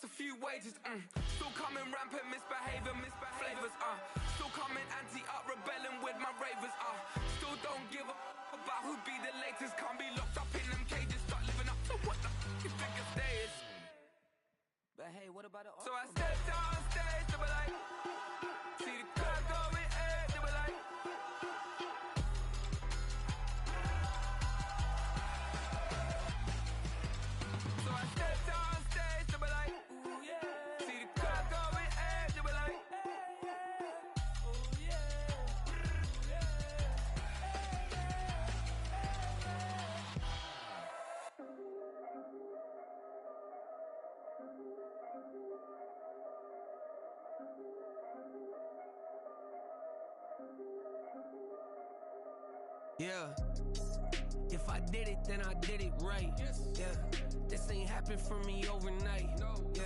a few wages. Still coming rampant, misbehaving, flavors. Still coming anti-up, rebelling with my ravers. Still don't give a about who be the latest. Can't be locked up in them cages. Start living up to what the you think your day is. But hey, what about it? So I stepped on stage, they were like, see the crowd going ahead, they were like. So I stepped on stage, they were like, ooh yeah. See the crowd going ahead, they were like, ooh Yeah. If I did it, then I did it right. Yeah. This ain't happened for me overnight. Yeah.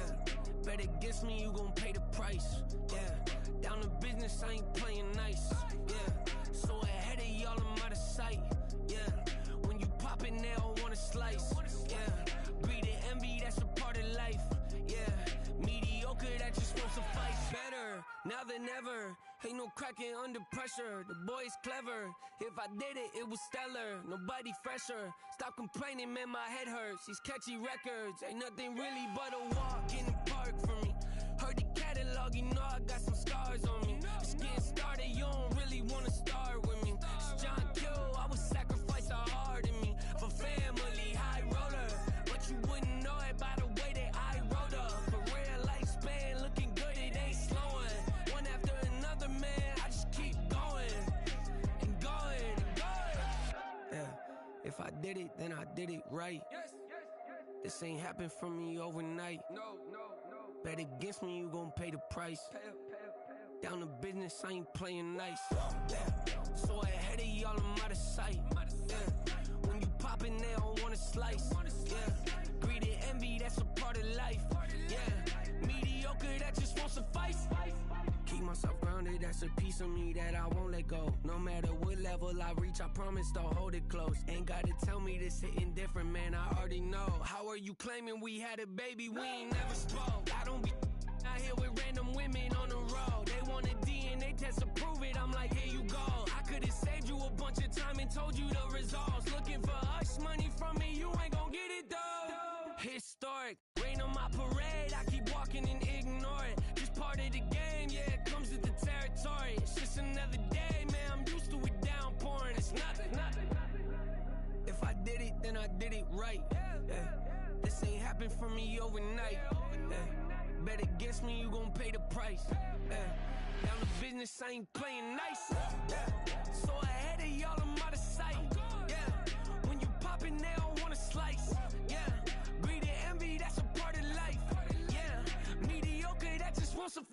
Bet against me, you gon' pay the price. Yeah. Down to business, I ain't playing nice. Yeah. So ahead of y'all, I'm out of sight. Yeah. When you poppin', they don't wanna slice. Yeah. Greed and envy, that's a part of life. Yeah. Mediocre, that just won't suffice. Better now than ever. Ain't no cracking under pressure. The boy's clever. If I did it, it was stellar. Nobody fresher. Stop complaining, man, my head hurts. These catchy records ain't nothing really but a walk in the park for me. Heard the catalog, you know I got some scars on me. Just getting started, you don't really wanna start with me. It's John Kill, I would sacrifice the heart in me for family, high roller. But you wouldn't know it by the way that I wrote up. Career lifespan looking good, it ain't slowing. One after another, man, I just keep going and going and going. Yeah, if I did it, then I did it right. This ain't happened for me overnight. Bet against me, you gon' pay the price. Down to business, I ain't playing nice. Yeah. So ahead of y'all, I'm out of sight. Yeah. When you poppin', they don't wanna slice. Yeah. Greed and envy, that's a part of life. Yeah. Mediocre, that just won't suffice. Keep myself grounded, that's a piece of me that I won't let go. No matter what level I reach, I promise to hold it close. Ain't gotta tell me this hitting different, man, I already know. How are you claiming we had a baby, we ain't never spoke? I don't be out here with random women on the road. They want a DNA test to prove it, I'm like, here you go. I could've saved you a bunch of time and told you the results. Looking for hush money from me, you ain't gon' get it though. Historic, rain on my parade, I keep walking and ignore it. Just part of the game, yeah, it comes with the territory. It's just another day, man, I'm used to it downpouring. It's nothing. If I did it, then I did it right. Yeah. This ain't happened for me overnight. Yeah. Bet against me, you gon' pay the price. Yeah. Down to business, I ain't playing nice. Yeah. So ahead of y'all, I'm out of sight. Yeah. When you poppin', they don't wanna slice. Yeah. Greed and envy, that's a part of life. Yeah. Mediocre, that just won't suffice.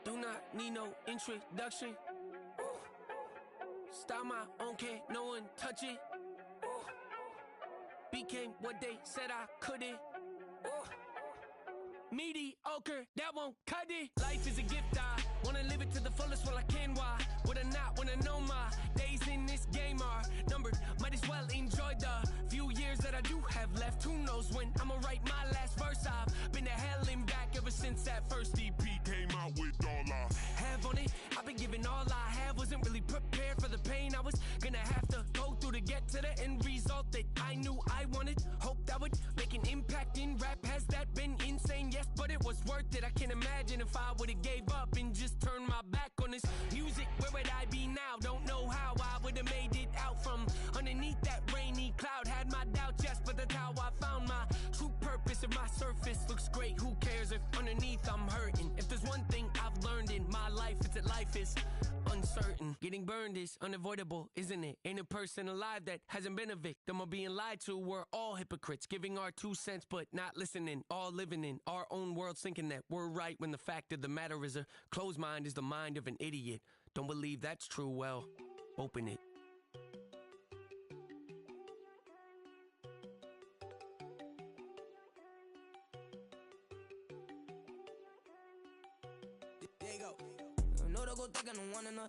Do not need no introduction. Ooh. Start my own, can't no one touch it. Ooh. Became what they said I couldn't. Ooh. Mediocre, that won't cut it. Life is a gift, I wanna live it to the fullest while I can. Why would I not wanna know my days in this game are numbered? Might as well enjoy the few years that I do have left. Who knows when I'ma write my last verse. I've been to hell and back ever since that first EP came out with all I have on it. I've been giving all I have, wasn't really prepared for the pain I was gonna have to go through to get to the end result that I knew I wanted. Hoped I would make an impact in rap. Has that been insane? Yes, but it was worth it. I can't imagine if I would've gave up and just turned my back on this music. Where would I be now? Don't know how I would've made it out from underneath that rainy cloud. Had my doubts, yes, but that's how I found my true purpose. If my surface looks great, who cares if underneath I'm hurting? If there's one thing I've learned in my life, it's that life is uncertain. Getting burned is unavoidable, isn't it? Ain't a person alive that hasn't been a victim of being lied to. We're all hypocrites, giving our 2 cents but not listening. All living in our own world, thinking that we're right when the fact of the matter is a closed mind is the mind of an idiot. Don't believe that's true? Well, open it.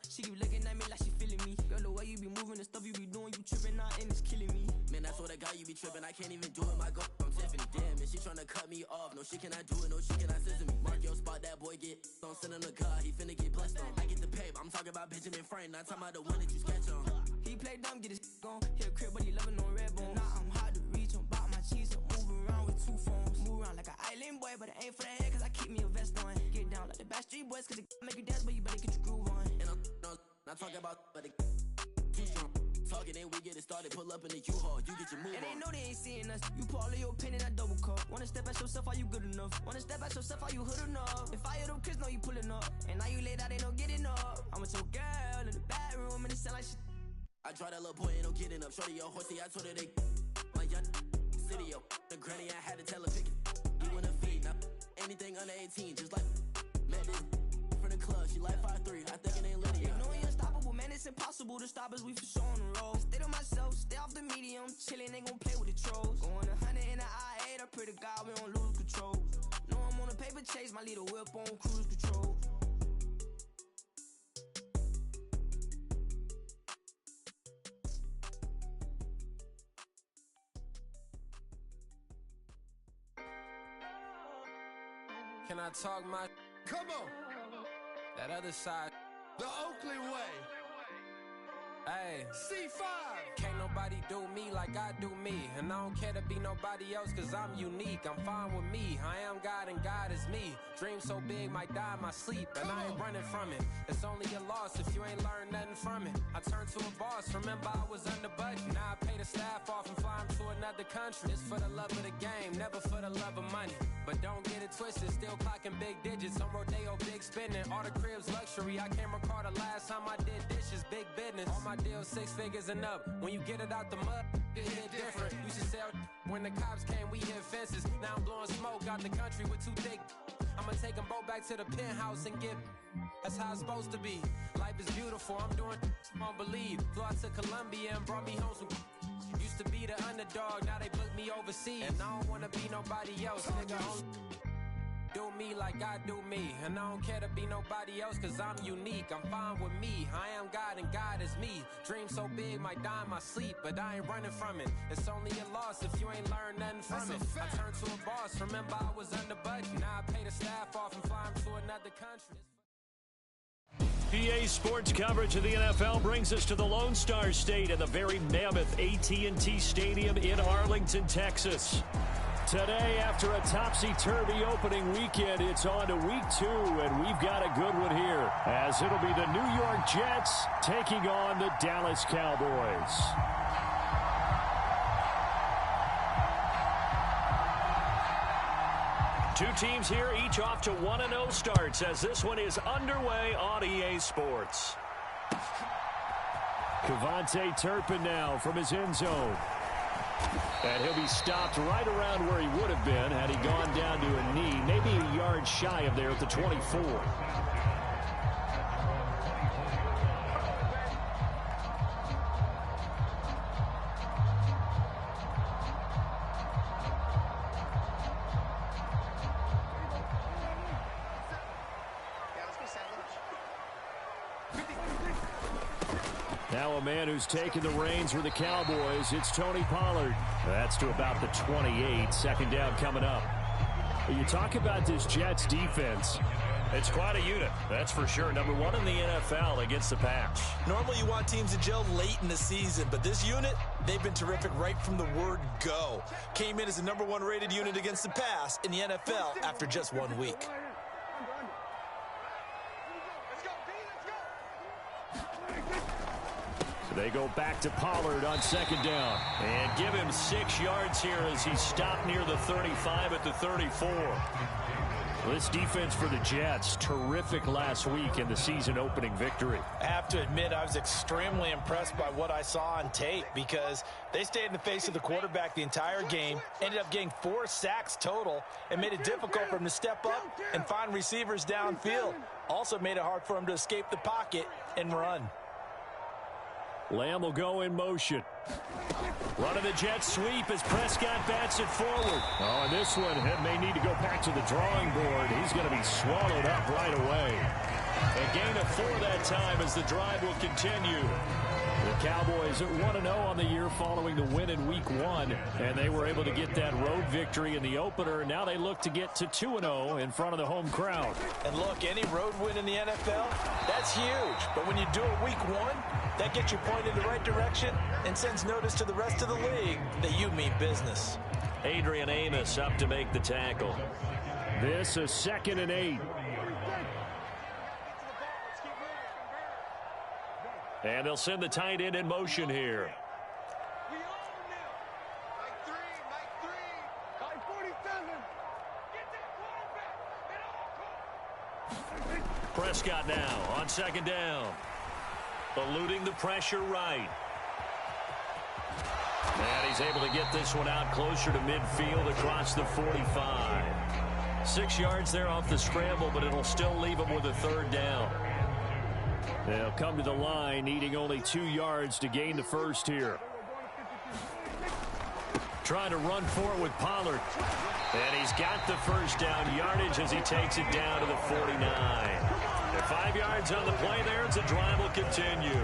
She keep looking at me like she feeling me. Girl, the way you be moving, the stuff you be doing, you tripping out and it's killing me. Man, that's what I got, you be tripping. I can't even do it, my girl, I'm Tiffany. Damn, and she tryna cut me off. No, she cannot do it, no, she cannot scissor me. Mark your spot, that boy get don't send him a car, he finna get blessed on. I get the pay, I'm talking about Benjamin Franklin, not talking about the one that you sketch on. He play dumb, get his gone. Hit a crib, but he loving on red bone. Nah, I'm hard to reach, I'm bout my cheese, I'm moving around with 2 phones. Move around like an island boy, but it ain't for the head, cause I keep me a vest on. Get down like the Backstreet Boys, cause it make you dance, but you better get your groove on. And I'm not talking about, but it too strong. Talking, then we get it started. Pull up in the U-Haul, you get your move on. And they know they ain't seeing us. You pull all of your pen in that double cup. Wanna step at yourself, are you good enough? Wanna step at yourself, are you hood enough? If I hear them kids, know you pulling up. And now you laid out, they no getting up. I'm with your girl in the bedroom, and it sound like shit. I draw that little boy, ain't no getting up. Shorty, your horsey, I told her they my young city, yo. The granny, I had to tell her pick it. You wanna feed, now anything under 18, just like met this from the club. She like 5'3", I think it ain't lit, yeah. No, we unstoppable, man, it's impossible to stop us, we for sure on the road. Stay to myself, stay off the medium, chillin', ain't gon' play with the trolls. Going 100 in the I-8, I pray to God we don't lose control. No, I'm on a paper chase, my little whip on cruise control. Can I talk my... Come on! That other side... The Oakley way! Hey, C5! can't nobody do me like I do me. And I don't care to be nobody else cause I'm unique. I'm fine with me, I am God and God is me. Dream so big, might die in my sleep. And I ain't running from it. It's only a loss if you ain't learned nothing from it. I turned to a boss, remember I was under budget. Now I pay the staff off and fly them to another country. It's for the love of the game, never for the love of money. But don't get it twisted, still clocking big digits. On Rodeo, big spending, all the cribs luxury. I can't recall the last time I did dishes, big business. All my deals 6 figures and up. When you get it out the mud, it hit different. Used to sell when the cops came, we hit fences. Now I'm blowing smoke out the country with 2 thick. I'ma take them both back to the penthouse and get. That's how it's supposed to be. Life is beautiful, I'm doing won't believe. Flew out to Colombia and brought me home some. Used to be the underdog, now they book me overseas. And I don't wanna be nobody else, nigga. Do me like I do me. And I don't care to be nobody else cause I'm unique. I'm fine with me, I am God and God is me. Dream so big, might die in my sleep. But I ain't running from it. It's only a loss if you ain't learned nothing from it. I turned to a boss, remember I was under budget. Now I pay the staff off and fly them to another country. PA Sports coverage of the NFL brings us to the Lone Star State and the very mammoth AT&T Stadium in Arlington, Texas. Today, after a topsy-turvy opening weekend, it's on to week 2, and we've got a good one here, as it'll be the New York Jets taking on the Dallas Cowboys. Two teams here, each off to 1-0 starts, as this one is underway on EA Sports. KaVontae Turpin now from his end zone. And he'll be stopped right around where he would have been had he gone down to a knee, maybe a yard shy of there at the 24. Now a man who's taken the reins for the Cowboys, it's Tony Pollard. That's to about the 28. Second down coming up. You talk about this Jets defense. It's quite a unit, that's for sure. Number 1 in the NFL against the pass. Normally you want teams to gel late in the season, but this unit, they've been terrific right from the word go. Came in as the number 1 rated unit against the pass in the NFL after just 1 week. They go back to Pollard on second down. And give him 6 yards here as he stopped near the 35 at the 34. This defense for the Jets, terrific last week in the season-opening victory. I have to admit, I was extremely impressed by what I saw on tape because they stayed in the face of the quarterback the entire game, ended up getting 4 sacks total, and made it difficult for him to step up and find receivers downfield. Also made it hard for him to escape the pocket and run. Lamb will go in motion. Running the jet sweep as Prescott bats it forward. Oh, and this one may need to go back to the drawing board. He's going to be swallowed up right away. A gain of 4 that time as the drive will continue. The Cowboys at 1-0 on the year following the win in Week 1, and they were able to get that road victory in the opener. Now they look to get to 2-0 in front of the home crowd. And look, any road win in the NFL, that's huge. But when you do it Week 1, that gets you pointed in the right direction and sends notice to the rest of the league that you mean business. Adrian Amos up to make the tackle. This is 2nd and 8. And they'll send the tight end in motion here. Prescott now on 2nd down. Eluding the pressure right. And he's able to get this one out closer to midfield across the 45. 6 yards there off the scramble, but it'll still leave him with a 3rd down. They'll come to the line, needing only 2 yards to gain the first here. Trying to run forward with Pollard. And he's got the first down yardage as he takes it down to the 49. And 5 yards on the play there as the drive will continue.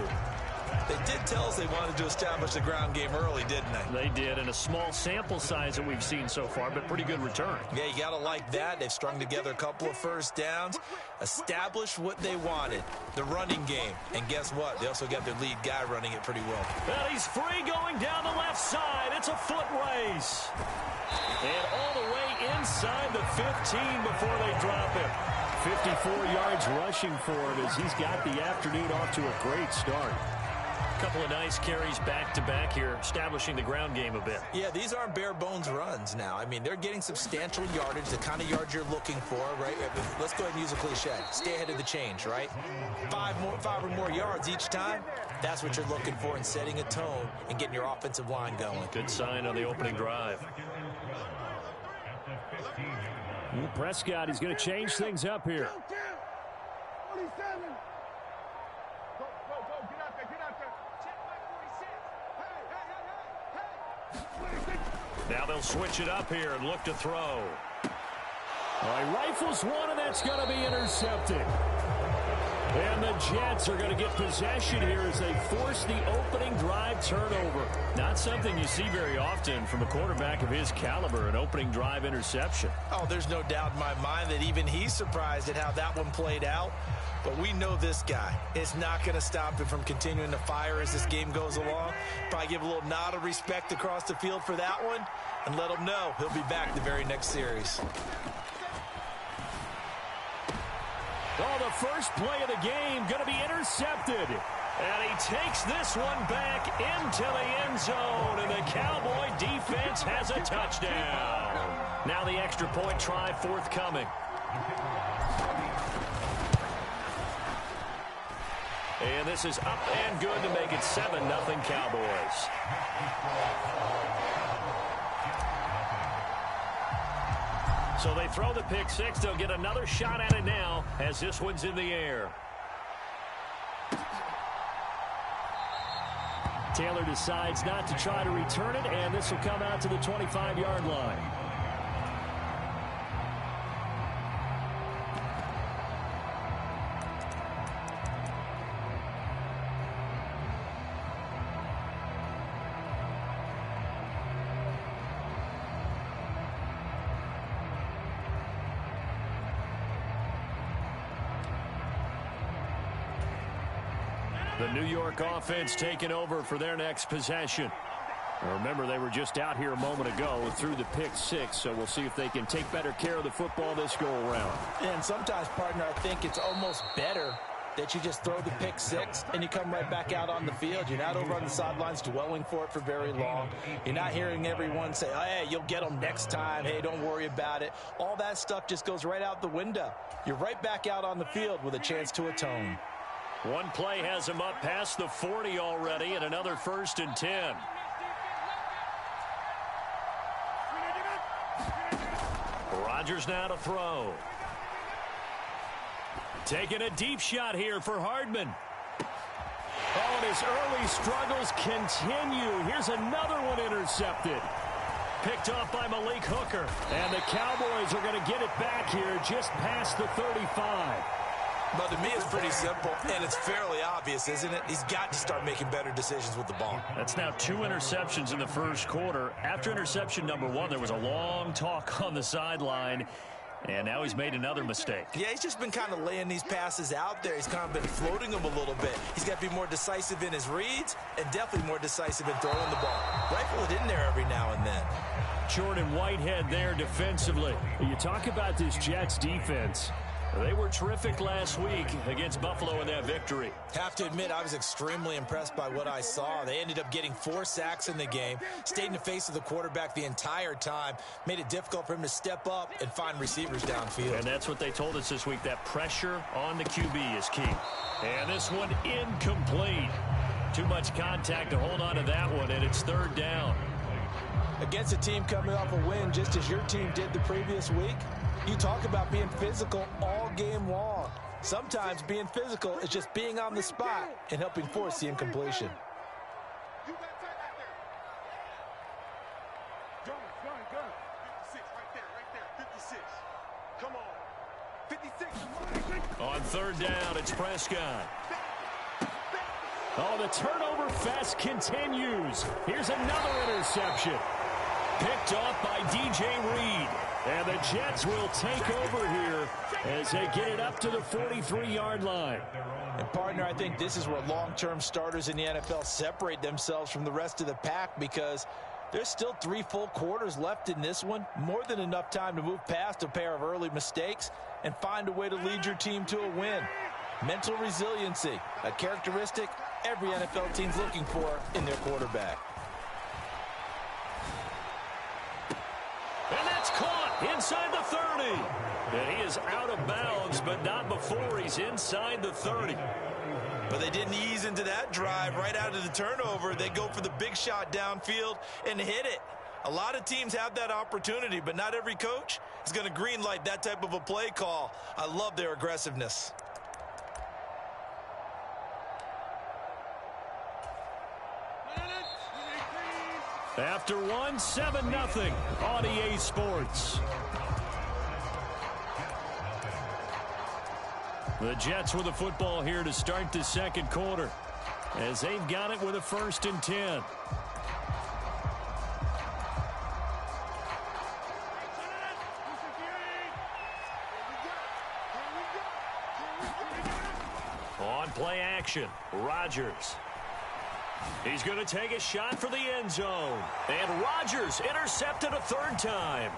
They did tell us they wanted to establish the ground game early, didn't they? They did, and a small sample size that we've seen so far, but pretty good return. Yeah, you got to like that. They've strung together a couple of first downs, established what they wanted, the running game. And guess what? They also got their lead guy running it pretty well. Well, he's free going down the left side. It's a foot race. And all the way inside the 15 before they drop him. 54 yards rushing for him as he's got the afternoon off to a great start. Couple of nice carries back-to-back here, establishing the ground game a bit. Yeah, these aren't bare-bones runs now. I mean, they're getting substantial yardage, the kind of yards you're looking for, right? Let's go ahead and use a cliche. Stay ahead of the change, right? 5 or more yards each time, that's what you're looking for in setting a tone and getting your offensive line going. Good sign on the opening drive. Prescott, he's going to change things up here. Now they'll switch it up here and look to throw. He rifles one, and that's going to be intercepted. And the Jets are going to get possession here as they force the opening drive turnover. Not something you see very often from a quarterback of his caliber, an opening drive interception. Oh, there's no doubt in my mind that even he's surprised at how that one played out. But we know this guy. It's not going to stop him from continuing to fire as this game goes along. Probably give a little nod of respect across the field for that one and let him know he'll be back the very next series. Oh, the first play of the game going to be intercepted. And he takes this one back into the end zone, and the Cowboy defense has a touchdown. Now the extra point try forthcoming. And this is up and good to make it 7-0 Cowboys. So they throw the pick six. They'll get another shot at it now as this one's in the air. Taylor decides not to try to return it, and this will come out to the 25-yard line. The New York offense taking over for their next possession. Remember, they were just out here a moment ago through the pick six, so we'll see if they can take better care of the football this go-around. And sometimes, partner, I think it's almost better that you just throw the pick six and you come right back out on the field. You're not over on the sidelines dwelling for it for very long. You're not hearing everyone say, oh, hey, you'll get them next time. Hey, don't worry about it. All that stuff just goes right out the window. You're right back out on the field with a chance to atone. One play has him up past the 40 already, and another 1st and 10. Rodgers now to throw. Taking a deep shot here for Hardman. Oh, and his early struggles continue. Here's another one intercepted. Picked off by Malik Hooker. And the Cowboys are going to get it back here just past the 35. But to me, it's pretty simple, and it's fairly obvious, isn't it? He's got to start making better decisions with the ball. That's now 2 interceptions in the first quarter. After interception number 1, there was a long talk on the sideline, and now he's made another mistake. Yeah, he's just been kind of laying these passes out there. He's kind of been floating them a little bit. He's got to be more decisive in his reads and definitely more decisive in throwing the ball. Rifle it in there every now and then. Jordan Whitehead there defensively. You talk about this Jets defense. They were terrific last week against Buffalo in that victory. Have to admit, I was extremely impressed by what I saw. They ended up getting 4 sacks in the game, stayed in the face of the quarterback the entire time, made it difficult for him to step up and find receivers downfield. And that's what they told us this week, that pressure on the QB is key. And this one incomplete. Too much contact to hold on to that one, and it's 3rd down. Against a team coming off a win just as your team did the previous week, you talk about being physical all game long. Sometimes being physical is just being on the spot and helping force the incompletion. On 3rd down, it's Prescott. Oh, the turnover fest continues. Here's another interception. Picked off by DJ Reed. And the Jets will take over here as they get it up to the 43-yard line. And, partner, I think this is where long-term starters in the NFL separate themselves from the rest of the pack, because there's still 3 full quarters left in this one. More than enough time to move past a pair of early mistakes and find a way to lead your team to a win. Mental resiliency, a characteristic every NFL team's looking for in their quarterback. And that's caught inside the 30. And he is out of bounds, but not before he's inside the 30. But they didn't ease into that drive right out of the turnover. They go for the big shot downfield and hit it. A lot of teams have that opportunity, but not every coach is going to greenlight that type of a play call. I love their aggressiveness. After 1, 7-0 on EA Sports. The Jets with the football here to start the second quarter, as they've got it with a 1st and 10. On play action, Rodgers. He's going to take a shot for the end zone. And Rodgers intercepted a 3rd time.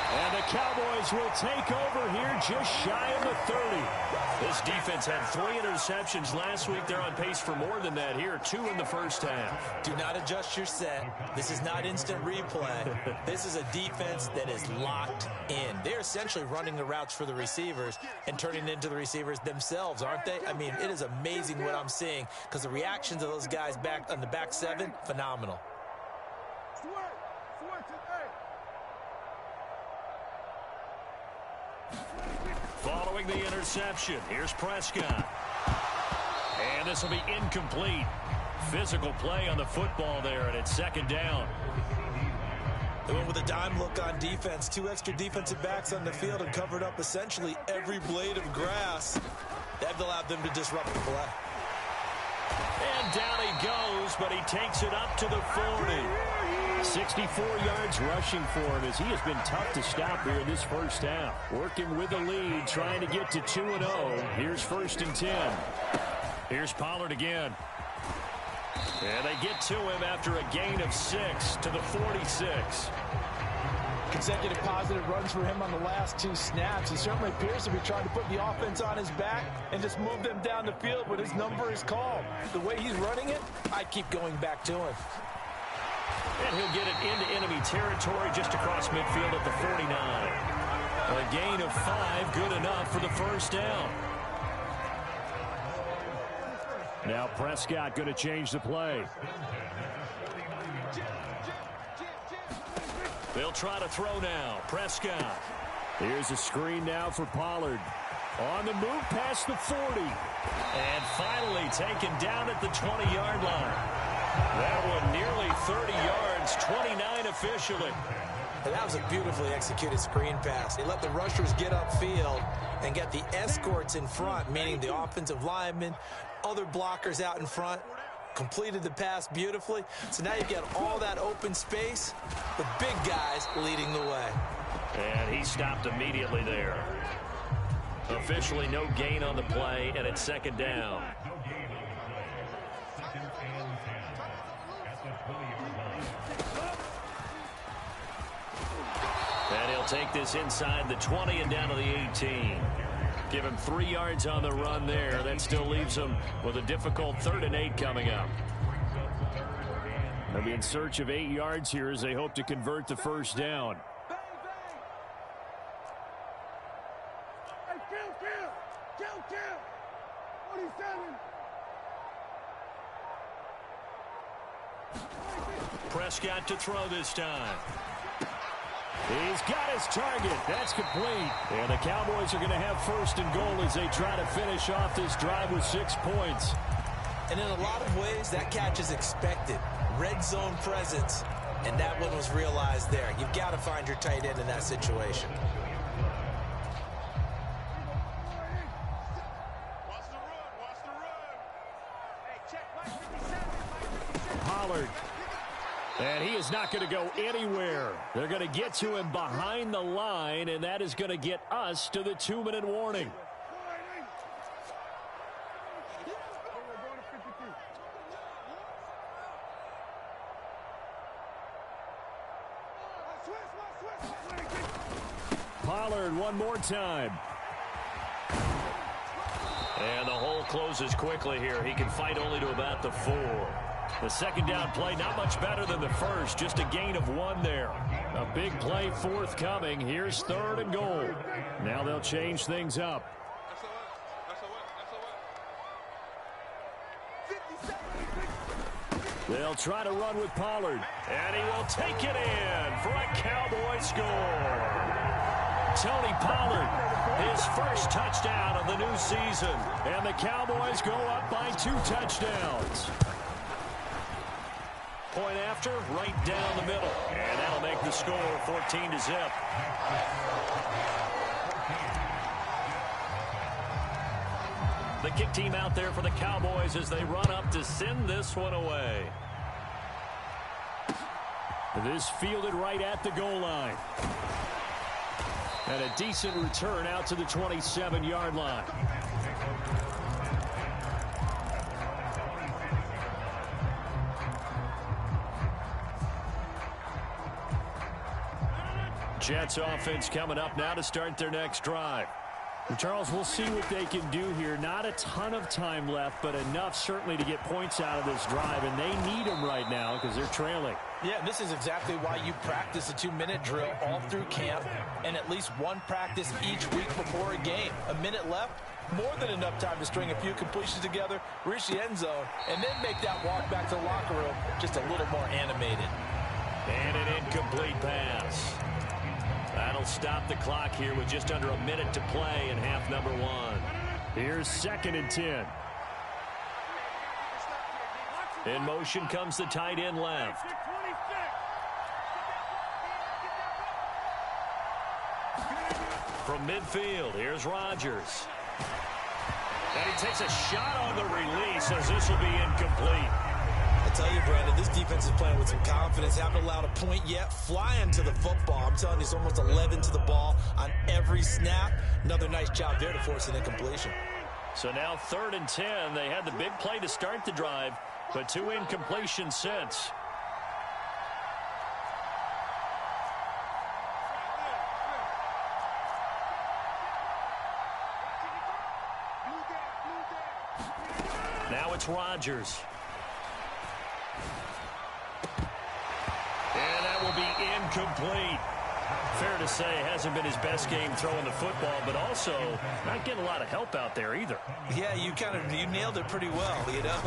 And the Cowboys will take over here just shy of the 30. This defense had 3 interceptions last week. They're on pace for more than that here. 2 in the first half. Do not adjust your set. This is not instant replay. This is a defense that is locked in. They're essentially running the routes for the receivers and turning it into the receivers themselves, aren't they? I mean, it is amazing what I'm seeing, because the reactions of those guys back on the back 7, phenomenal. Following the interception, here's Prescott. And this will be incomplete. Physical play on the football there, and it's 2nd down. They went with a dime look on defense. 2 extra defensive backs on the field and covered up essentially every blade of grass. That allowed them to disrupt the play. And down he goes, but he takes it up to the 40. 64 yards rushing for him, as he has been tough to stop here in this first half. Working with the lead, trying to get to 2-0. Here's 1st and 10. Here's Pollard again. And they get to him after a gain of 6 to the 46. Consecutive positive runs for him on the last 2 snaps. He certainly appears to be trying to put the offense on his back and just move them down the field when his number is called. The way he's running it, I keep going back to him. And he'll get it into enemy territory just across midfield at the 49. A gain of 5, good enough for the first down. Now Prescott going to change the play. They'll try to throw now. Prescott. Here's a screen now for Pollard. On the move past the 40. And finally taken down at the 20-yard line. That one nearly 30 yards, 29 officially. And that was a beautifully executed screen pass. They let the rushers get upfield and get the escorts in front, meaning the offensive linemen, other blockers out in front. Completed the pass beautifully. So now you've got all that open space, the big guys leading the way. And he stopped immediately there. Officially no gain on the play, and it's second down. And he'll take this inside the 20 and down to the 18. Give him 3 yards on the run there. That still leaves him with a difficult 3rd and 8 coming up. They'll be in search of 8 yards here as they hope to convert the first down. Prescott to throw this time. He's got his target. That's complete. And the Cowboys are going to have 1st and goal as they try to finish off this drive with 6 points. And in a lot of ways, that catch is expected. Red zone presence, and that one was realized there. You've got to find your tight end in that situation. Pollard. And he is not going to go anywhere. They're going to get to him behind the line, and that is going to get us to the 2-minute warning. Pollard one more time. And the hole closes quickly here. He can fight only to about the 4. The second down play, not much better than the first. Just a gain of 1 there. A big play forthcoming. Here's 3rd and goal. Now they'll change things up. They'll try to run with Pollard. And he will take it in for a Cowboy score. Tony Pollard, his first touchdown of the new season. And the Cowboys go up by 2 touchdowns. Point after, right down the middle. And that'll make the score 14-0. The kick team out there for the Cowboys as they run up to send this one away. This fielded right at the goal line. And a decent return out to the 27-yard line. Jets offense coming up now to start their next drive. And Charles, we'll see what they can do here. Not a ton of time left, but enough certainly to get points out of this drive, and they need them right now because they're trailing. Yeah, this is exactly why you practice a 2-minute drill all through camp and at least one practice each week before a game. A minute left, more than enough time to string a few completions together, reach the end zone, and then make that walk back to the locker room just a little more animated. And an incomplete pass. That'll stop the clock here with just under a minute to play in half number 1. Here's 2nd and 10. In motion comes the tight end left. From midfield, here's Rodgers. And he takes a shot on the release as this will be incomplete. I tell you, Brandon, this defense is playing with some confidence. Haven't allowed a point yet. Flying to the football. I'm telling you, it's almost 11 to the ball on every snap. Another nice job there to force an incompletion. So now 3rd and 10. They had the big play to start the drive, but 2 incompletions since. Now it's Rodgers. And that will be incomplete. Fair to say, hasn't been his best game throwing the football, but also not getting a lot of help out there either. Yeah, you nailed it pretty well, you know.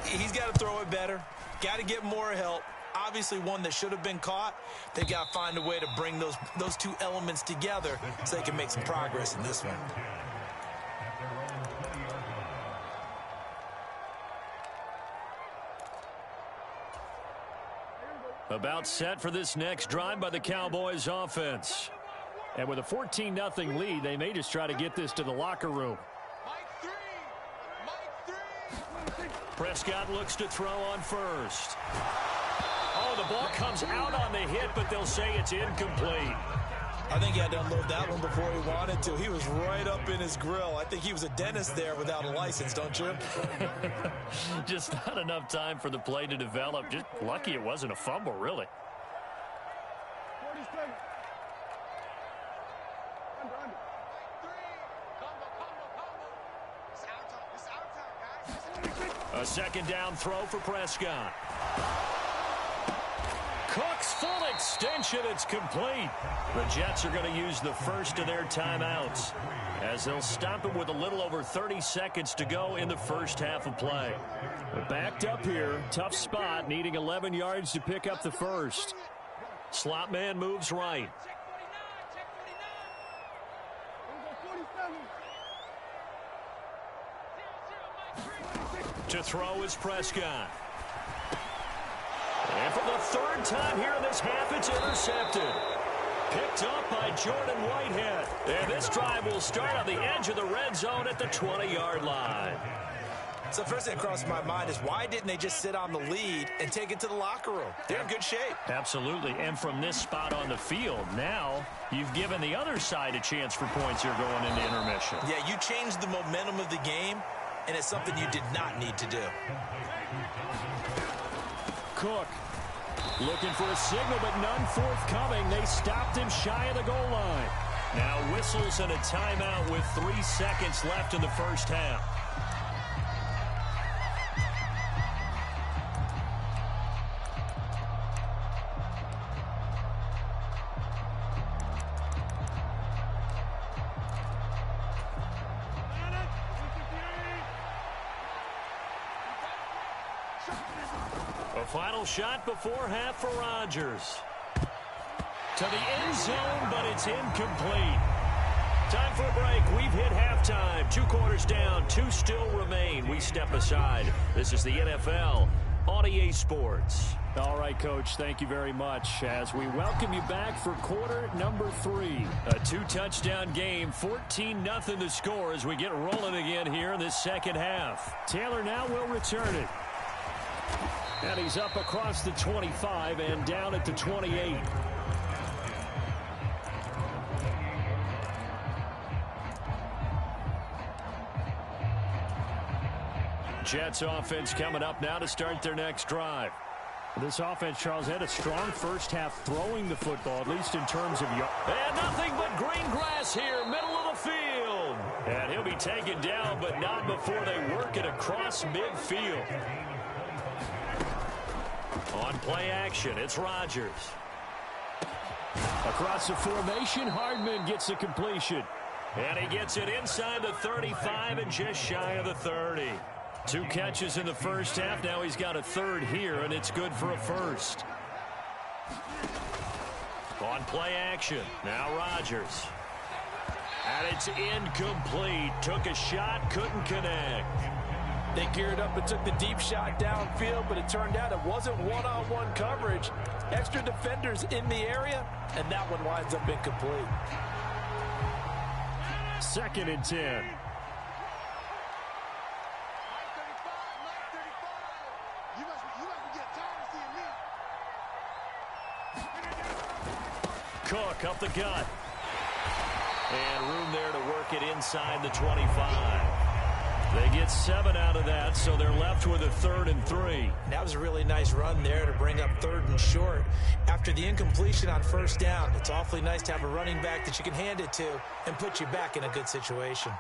He's got to throw it better, got to get more help. Obviously one that should have been caught. They've got to find a way to bring those two elements together so they can make some progress in this one. About set for this next drive by the Cowboys offense. And with a 14-0 lead, they may just try to get this to the locker room. Prescott looks to throw on first. Oh, the ball comes out on the hit, but they'll say it's incomplete. I think he had to unload that one before he wanted to. He was right up in his grill. I think he was a dentist there without a license, don't you? Just not enough time for the play to develop. Just lucky it wasn't a fumble, really. A second down throw for Prescott. Cook's full extension, it's complete. The Jets are going to use the first of their timeouts as they'll stop it with a little over 30 seconds to go in the first half of play. We're backed up here, tough spot, needing 11 yards to pick up the first. Slot man moves right. To throw is Prescott. And for the third time here in this half, it's intercepted. Picked up by Jordan Whitehead. And this drive will start on the edge of the red zone at the 20-yard line. So the first thing that crossed my mind is why didn't they just sit on the lead and take it to the locker room? They're in good shape. Absolutely. And from this spot on the field, now you've given the other side a chance for points here going into intermission. Yeah, you changed the momentum of the game, and it's something you did not need to do. Cook looking for a signal, but none forthcoming. They stopped him shy of the goal line. Now whistles and a timeout with 3 seconds left in the first half. Final shot before half for Rodgers. To the end zone, but it's incomplete. Time for a break. We've hit halftime. 2 quarters down, 2 still remain. We step aside. This is the NFL on EA Sports. All right, Coach, thank you very much as we welcome you back for quarter number 3. A 2-touchdown game, 14-0 the score as we get rolling again here in this second half. Taylor now will return it. And he's up across the 25 and down at the 28. Jets offense coming up now to start their next drive. This offense, Charles, had a strong first half throwing the football, at least in terms of yards. And nothing but green grass here, middle of the field. And he'll be taken down, but not before they work it across midfield. On play action, it's Rodgers. Across the formation, Hardman gets the completion. And he gets it inside the 35 and just shy of the 30. 2 catches in the first half. Now he's got a third here, and it's good for a first. On play action, now Rodgers. And it's incomplete. Took a shot, couldn't connect. They geared up and took the deep shot downfield, but it turned out it wasn't one-on-one coverage. Extra defenders in the area, and that one winds up incomplete. 2nd and 10. Cook up the gut. And room there to work it inside the 25. They get 7 out of that, so they're left with a 3rd and 3. That was a really nice run there to bring up 3rd and short. After the incompletion on first down, it's awfully nice to have a running back that you can hand it to and put you back in a good situation.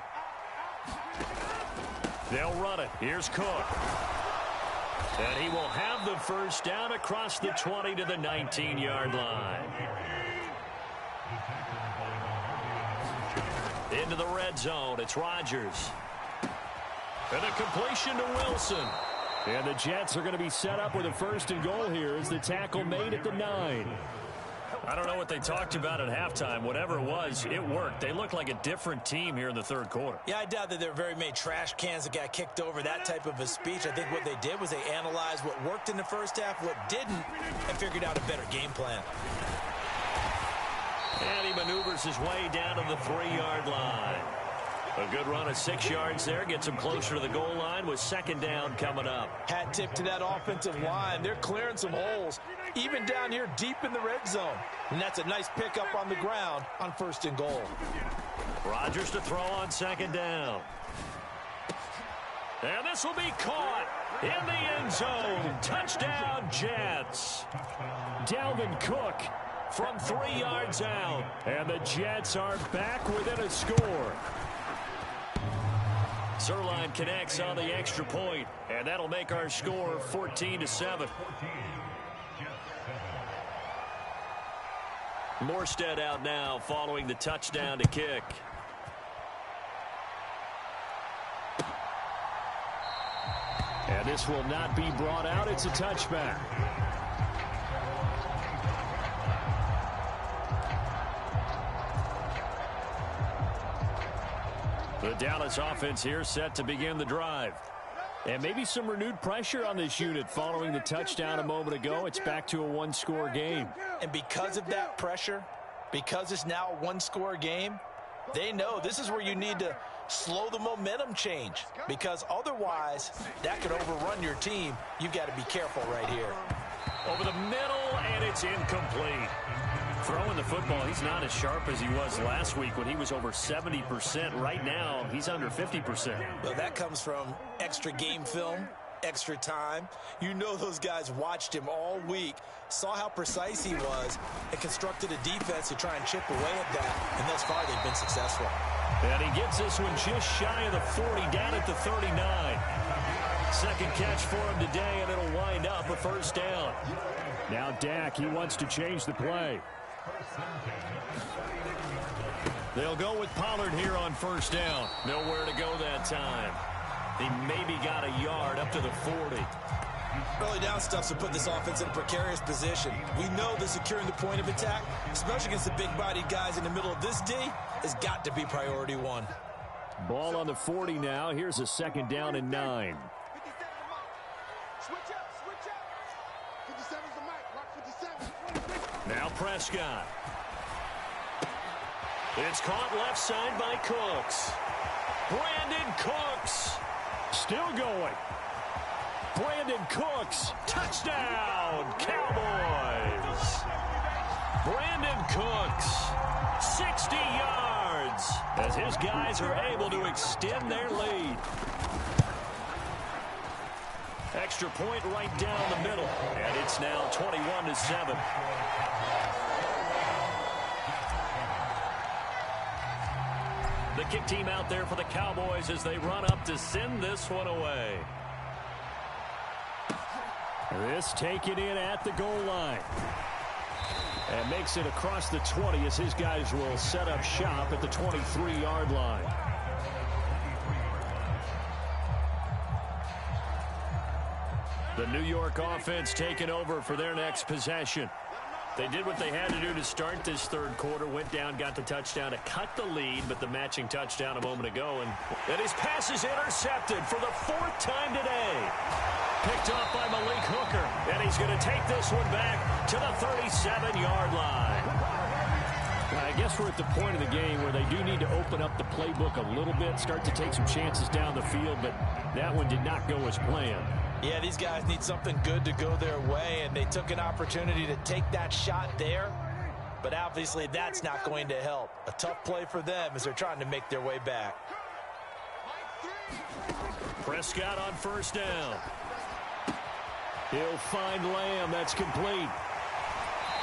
They'll run it. Here's Cook. And he will have the first down across the 20 to the 19-yard line. Into the red zone. It's Rodgers. And a completion to Wilson. And the Jets are going to be set up with a first and goal here as the tackle made at the 9. I don't know what they talked about at halftime. Whatever it was, it worked. They looked like a different team here in the third quarter. Yeah, I doubt that there were very many trash cans that got kicked over, that type of a speech. I think what they did was they analyzed what worked in the first half, what didn't, and figured out a better game plan. And he maneuvers his way down to the 3-yard line. A good run of 6 yards there. Gets him closer to the goal line with second down coming up. Hat tip to that offensive line. They're clearing some holes, even down here deep in the red zone. And that's a nice pickup on the ground on first and goal. Rodgers to throw on second down. And this will be caught in the end zone. Touchdown, Jets. Dalvin Cook from 3 yards out. And the Jets are back within a score. Zuerlein connects on the extra point, and that'll make our score 14-7. Morstead out now following the touchdown to kick. And this will not be brought out. It's a touchback. The Dallas offense here set to begin the drive. And maybe some renewed pressure on this unit following the touchdown a moment ago. It's back to a one-score game. And because of that pressure, because it's now a one-score game, they know this is where you need to slow the momentum change. Because otherwise, that could overrun your team. You've got to be careful right here. Over the middle, and it's incomplete. Throwing the football, he's not as sharp as he was last week when he was over 70%. Right now, he's under 50%. Well, that comes from extra game film, extra time. You know those guys watched him all week, saw how precise he was, and constructed a defense to try and chip away at that. And thus far, they've been successful. And he gets this one just shy of the 40, down at the 39. Second catch for him today, and it'll wind up a first down. Now Dak, he wants to change the play. They'll go with Pollard here on first down. Nowhere to go that time. He maybe got a yard up to the 40. Early down stuff to put this offense in a precarious position. We know that securing the point of attack, especially against the big-bodied guys in the middle of this D, has got to be priority one. Ball on the 40 now. Here's a second down and 9. Now Prescott. It's caught left side by Cooks. Brandon Cooks. Still going. Brandon Cooks. Touchdown, Cowboys. Brandon Cooks. 60 yards as his guys are able to extend their lead. Extra point right down the middle. And it's now 21-7. The kick team out there for the Cowboys as they run up to send this one away. This taken in at the goal line. And makes it across the 20 as his guys will set up shop at the 23-yard line. The New York offense taking over for their next possession. They did what they had to do to start this third quarter. Went down, got the touchdown to cut the lead, but the matching touchdown a moment ago. And his pass is intercepted for the 4th time today. Picked off by Malik Hooker. And he's going to take this one back to the 37-yard line. I guess we're at the point of the game where they do need to open up the playbook a little bit, start to take some chances down the field, but that one did not go as planned. Yeah, these guys need something good to go their way, and they took an opportunity to take that shot there. But obviously that's not going to help. A tough play for them as they're trying to make their way back. Prescott on first down. He'll find Lamb. That's complete.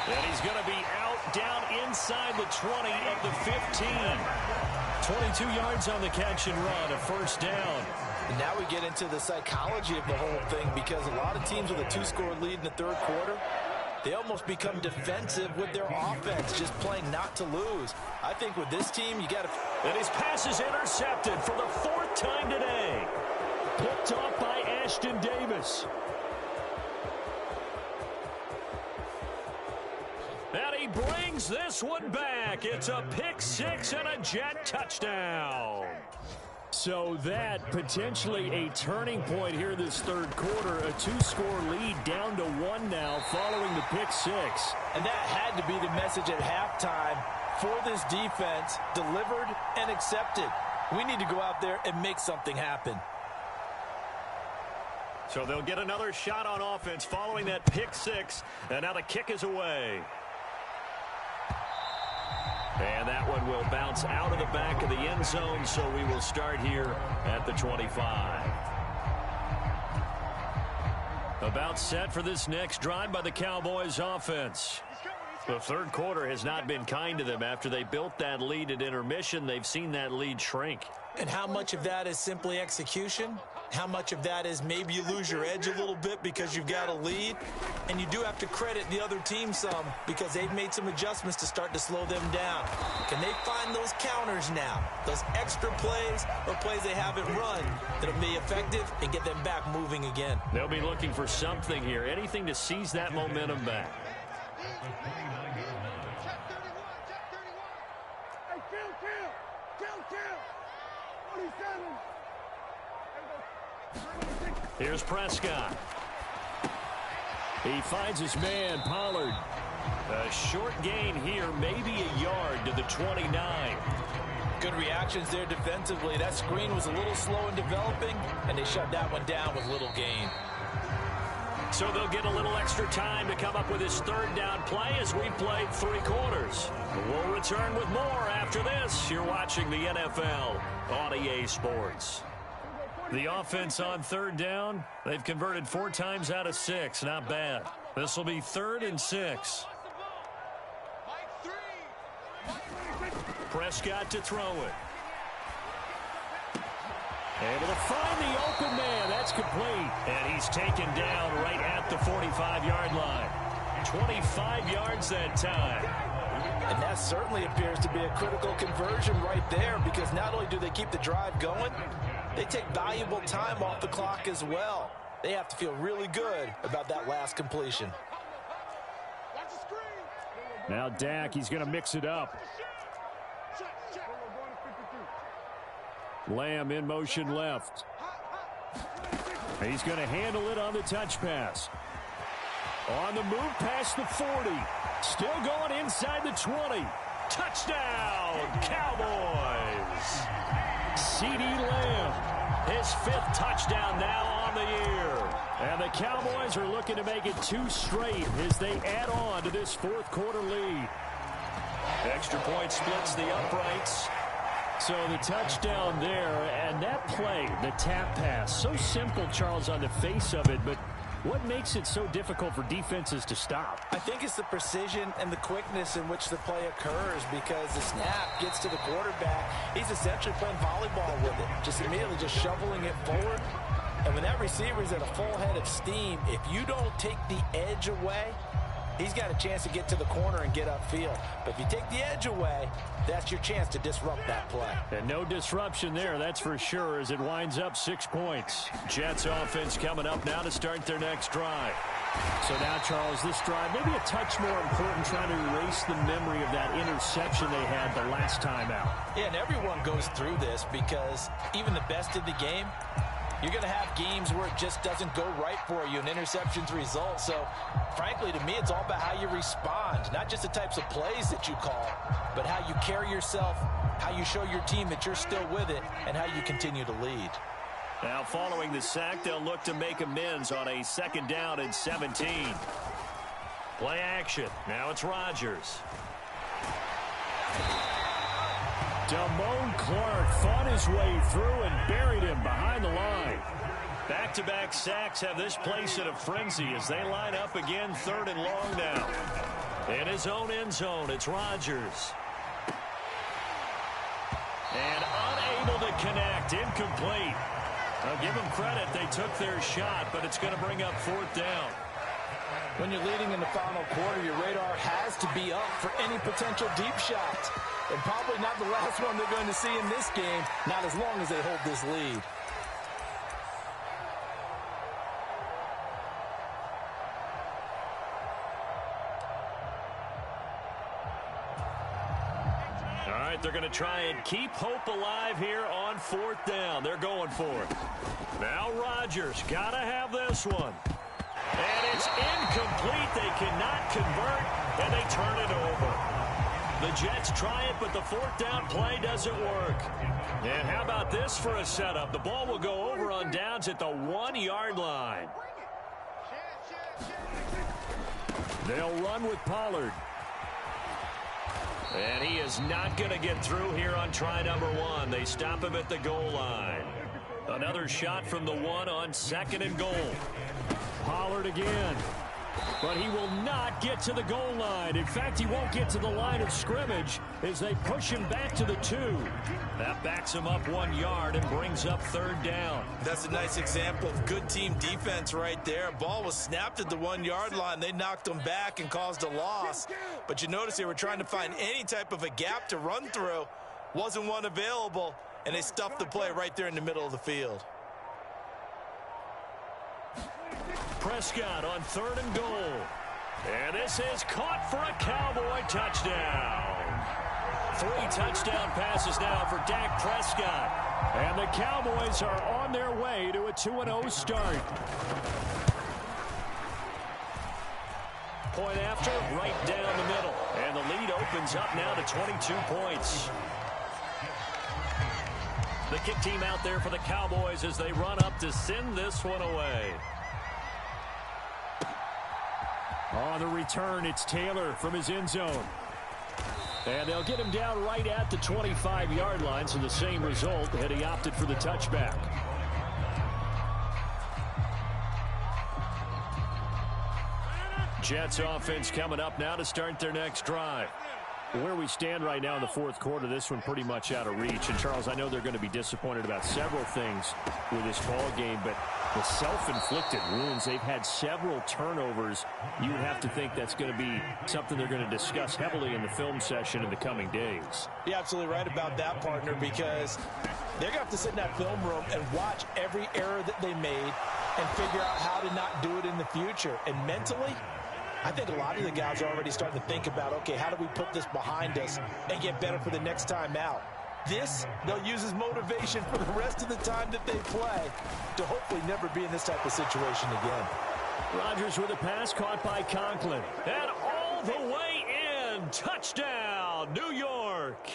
And he's going to be out down inside the 20 of the 15. 22 yards on the catch and run, a first down. And now we get into the psychology of the whole thing, because a lot of teams with a 2-score lead in the third quarter, they almost become defensive with their offense, just playing not to lose. I think with this team, you got to... And his pass is intercepted for the 4th time today. Picked off by Ashton Davis. And he brings this one back. It's a pick 6 and a Jet touchdown. So that potentially a turning point here this third quarter. A 2-score lead down to 1 now following the pick 6. And that had to be the message at halftime for this defense. Delivered and accepted. We need to go out there and make something happen. So they'll get another shot on offense following that pick 6. And now the kick is away. And that one will bounce out of the back of the end zone, so we will start here at the 25. About set for this next drive by the Cowboys offense. The third quarter has not been kind to them. After they built that lead at intermission, they've seen that lead shrink. And how much of that is simply execution? How much of that is maybe you lose your edge a little bit because you've got a lead? And you do have to credit the other team some, because they've made some adjustments to start to slow them down. Can they find those counters now, those extra plays or plays they haven't run that'll be effective and get them back moving again? They'll be looking for something here, anything to seize that momentum back. Here's Prescott. He finds his man, Pollard. A short gain here, maybe a yard to the 29. Good reactions there defensively. That screen was a little slow in developing, and they shut that one down with little gain. So they'll get a little extra time to come up with his third down play as we played 3 quarters. We'll return with more after this. You're watching the NFL on EA Sports. The offense on third down, they've converted 4 times out of 6. Not bad. This will be 3rd and 6. Prescott to throw it. Able to find the open man. That's complete. And he's taken down right at the 45-yard line. 25 yards that time. And that certainly appears to be a critical conversion right there, because not only do they keep the drive going, they take valuable time off the clock as well. They have to feel really good about that last completion. Now Dak, he's going to mix it up. Lamb in motion left. He's going to handle it on the touch pass. On the move past the 40. Still going inside the 20. Touchdown, Cowboys. CeeDee Lamb, his 5th touchdown now on the year. And the Cowboys are looking to make it 2 straight as they add on to this 4th quarter lead. Extra point splits the uprights. So the touchdown there, and that play, the tap pass, so simple, Charles, on the face of it, but what makes it so difficult for defenses to stop? I think it's the precision and the quickness in which the play occurs, because the snap gets to the quarterback. He's essentially playing volleyball with it, just immediately just shoveling it forward. And when that receiver's at a full head of steam, if you don't take the edge away, he's got a chance to get to the corner and get upfield. But if you take the edge away, that's your chance to disrupt that play. And no disruption there, that's for sure, as it winds up 6 points. Jets offense coming up now to start their next drive. So now, Charles, this drive maybe a touch more important, trying to erase the memory of that interception they had the last time out. Yeah, and everyone goes through this, because even the best in the game, you're going to have games where it just doesn't go right for you and interceptions result. So, frankly, to me, it's all about how you respond, not just the types of plays that you call, but how you carry yourself, how you show your team that you're still with it, and how you continue to lead. Now, following the sack, they'll look to make amends on a 2nd down and 17. Play action. Now it's Rodgers. Damone Clark fought his way through and buried him behind the line. Back-to-back sacks have this place in a frenzy as they line up again 3rd and long now. In his own end zone, it's Rodgers. And unable to connect, incomplete. I'll give them credit. They took their shot, but it's going to bring up 4th down. When you're leading in the final quarter, your radar has to be up for any potential deep shots. And probably not the last one they're going to see in this game, not as long as they hold this lead. All right, they're going to try and keep hope alive here on 4th down. They're going for it. Now Rodgers got to have this one. And it's incomplete. They cannot convert, and they turn it over. The Jets try it, but the 4th down play doesn't work. And how about this for a setup? The ball will go over on downs at the 1-yard line. They'll run with Pollard. And he is not going to get through here on try number 1. They stop him at the goal line. Another shot from the 1 on 2nd and goal. Pollard again. But he will not get to the goal line. In fact, he won't get to the line of scrimmage as they push him back to the 2. That backs him up 1 yard and brings up 3rd down. That's a nice example of good team defense right there. Ball was snapped at the 1-yard line. They knocked him back and caused a loss. But you notice they were trying to find any type of a gap to run through. Wasn't one available, and they stuffed the play right there in the middle of the field. Prescott on 3rd and goal. And this is caught for a Cowboy touchdown. 3 touchdown passes now for Dak Prescott. And the Cowboys are on their way to a 2-0 start. Point after, right down the middle. And the lead opens up now to 22 points. The kick team out there for the Cowboys as they run up to send this one away. On the return, it's Taylor from his end zone. And they'll get him down right at the 25-yard line, so the same result had he opted for the touchback. Jets offense coming up now to start their next drive. Where we stand right now in the 4th quarter, this one pretty much out of reach. And, Charles, I know they're going to be disappointed about several things with this ball game, but the self-inflicted wounds, they've had several turnovers. You would have to think that's going to be something they're going to discuss heavily in the film session in the coming days. You're absolutely right about that, partner, because they're going to have to sit in that film room and watch every error that they made and figure out how to not do it in the future. And mentally, I think a lot of the guys are already starting to think about, okay, how do we put this behind us and get better for the next time out? This, they'll use as motivation for the rest of the time that they play to hopefully never be in this type of situation again. Rodgers with a pass caught by Conklin. And all the way in. Touchdown, New York.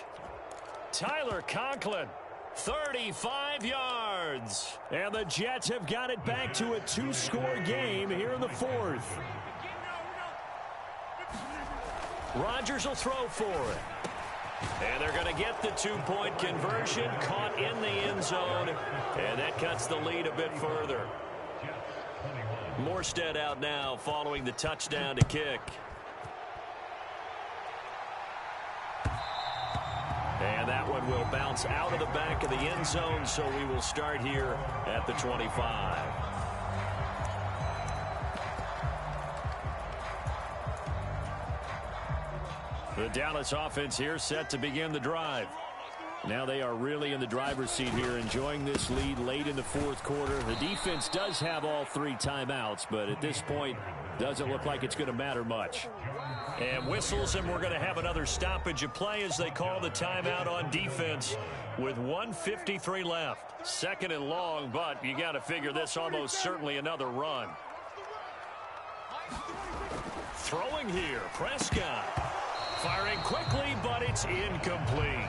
Tyler Conklin, 35 yards. And the Jets have got it back to a 2-score game here in the 4th. Rodgers will throw for it. And they're going to get the 2-point conversion, caught in the end zone, and that cuts the lead a bit further. Morstead out now following the touchdown to kick. And that one will bounce out of the back of the end zone, so we will start here at the 25. The Dallas offense here set to begin the drive. Now they are really in the driver's seat here, enjoying this lead late in the 4th quarter. The defense does have all 3 timeouts, but at this point, doesn't look like it's going to matter much. And whistles, and we're going to have another stoppage of play as they call the timeout on defense with 1:53 left. 2nd and long, but you got to figure this almost certainly another run. Throwing here, Prescott. Firing quickly, but it's incomplete.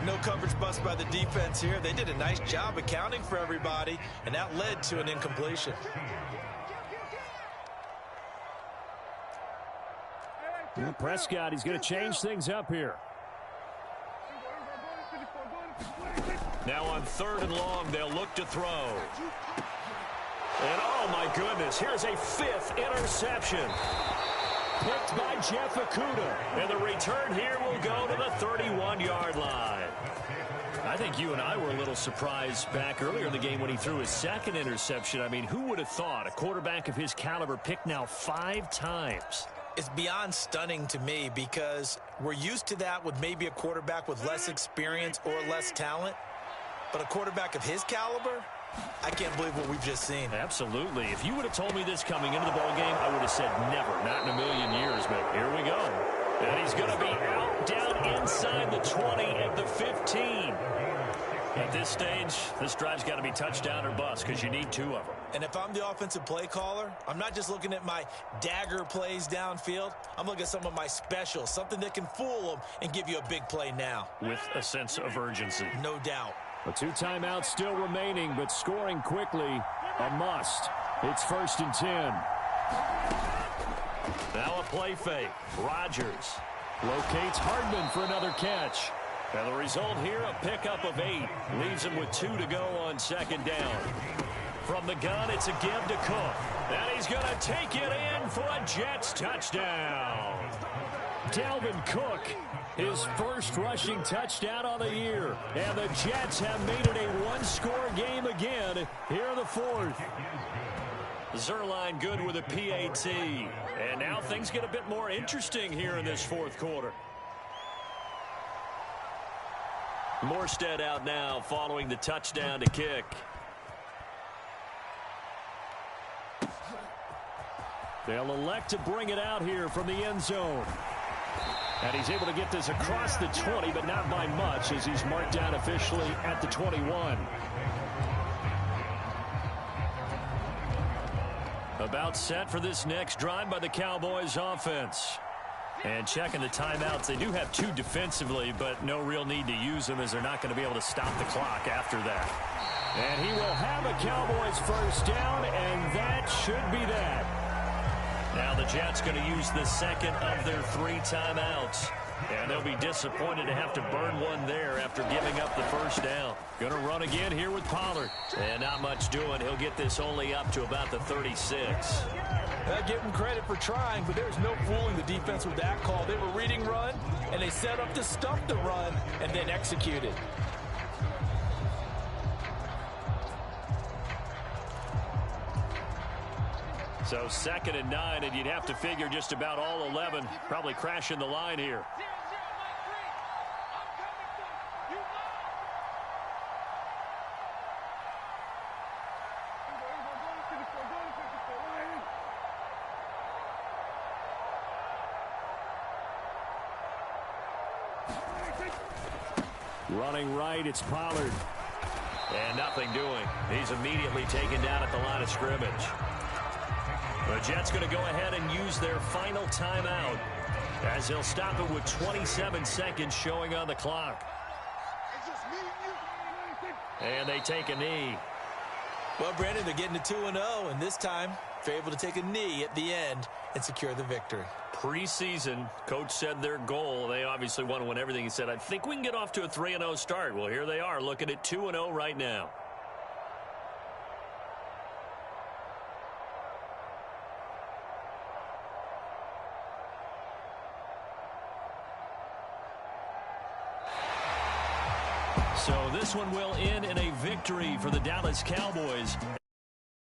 No coverage bust by the defense here. They did a nice job accounting for everybody, and that led to an incompletion. And Prescott, he's going to change things up here. Now on 3rd and long, they'll look to throw. And oh my goodness, here's a 5th interception. Picked by Jeff Okudah. And the return here will go to the 31-yard line. I think think you and I were a little surprised back earlier in the game when he threw his second interception. I mean, who would have thought a quarterback of his caliber picked now 5 times? It's beyond stunning to me because we're used to that with maybe a quarterback with less experience or less talent. But a quarterback of his caliber, I can't believe what we've just seen. Absolutely. If you would have told me this coming into the ballgame, I would have said never, not in a million years. But here we go. And he's going to be out, down inside the 20 at the 15. At this stage, this drive's got to be touchdown or bust because you need 2 of them. And if I'm the offensive play caller, I'm not just looking at my dagger plays downfield. I'm looking at some of my specials, something that can fool them and give you a big play now. With a sense of urgency. No doubt. A 2 timeouts still remaining, but scoring quickly, a must. It's 1st and 10. Now a play fake. Rodgers Locates Hardman for another catch. And the result here, a pickup of 8. Leaves him with 2 to go on 2nd down. From the gun, it's a give to Cook. And he's going to take it in for a Jets touchdown. Dalvin Cook, his first rushing touchdown on the year. And the Jets have made it a 1-score game again here in the 4th. Zuerlein good with a PAT. And now things get a bit more interesting here in this 4th quarter. Morstead out now following the touchdown to kick. They'll elect to bring it out here from the end zone. And he's able to get this across the 20, but not by much as he's marked down officially at the 21. About set for this next drive by the Cowboys offense. And checking the timeouts, they do have 2 defensively, but no real need to use them as they're not going to be able to stop the clock after that. And he will have a Cowboys first down, and that should be that. Now the Jets going to use the second of their 3 timeouts. And they'll be disappointed to have to burn one there after giving up the first down. Going to run again here with Pollard. And not much doing. He'll get this only up to about the 36. I give him credit for trying, but there's no fooling the defense with that call. They were reading run, and they set up to stuff the run and then executed. So 2nd and 9, and you'd have to figure just about all 11 probably crashing the line here. Running right, it's Pollard. And nothing doing. He's immediately taken down at the line of scrimmage. The Jets going to go ahead and use their final timeout as they'll stop it with 27 seconds showing on the clock. And they take a knee. Well, Brandon, they're getting to 2-0, and this time they're able to take a knee at the end and secure the victory. Preseason, coach said their goal, they obviously want to win everything. He said, I think we can get off to a 3-0 start. Well, here they are looking at 2-0 right now. So this one will end in a victory for the Dallas Cowboys.